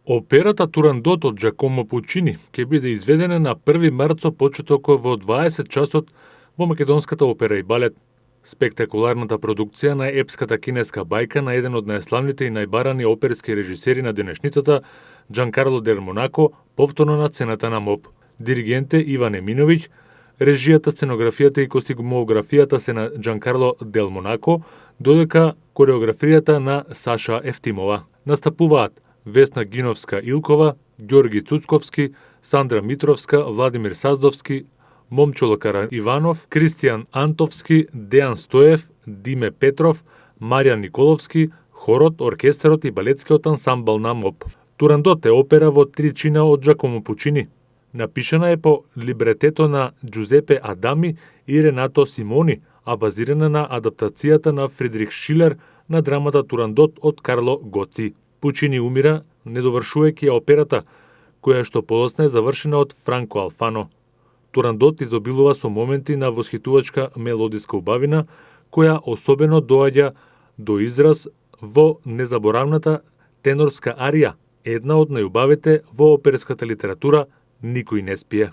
Операта Турандот од Джакомо Пучини ќе биде изведена на 1 март со почеток во 20 часот во Македонската опера и балет. Спектакуларната продукција на епската кинеска бајка на еден од најславните и најбарани оперски режисери на денешницата, Джанкарло Дел Монако, повторно на сцената на МОП. Диригент е Иван Еминовиќ, режијата, сценографијата и костюмографијата се на Джанкарло Дел Монако, додека кореографијата на Саша Ефтимова. Настапуваат Весна Гиновска-Илкова, Ѓорги Цуцковски, Сандра Митровска, Владимир Саздовски, Момчило Караиванов, Кристијан Антовски, Дејан Стоев, Диме Петров, Маријан Николовски, хорот, оркестарот и балетскиот ансамбл на МОП. Турандот е опера во 3 чина од Джакомо Пучини. Напишана е по либретето на Џузепе Адами и Ренато Симони, а базирана на адаптацијата на Фридрих Шилер на драмата Турандот од Карло Гоци. Пучини умира недовршувајќи операта, која што подоцна е завршена од Франко Алфано. Турандот изобилува со моменти на восхитувачка мелодиска убавина, која особено доаѓа до израз во незаборавната тенорска арија, една од најубавите во оперската литература "Никој не спие".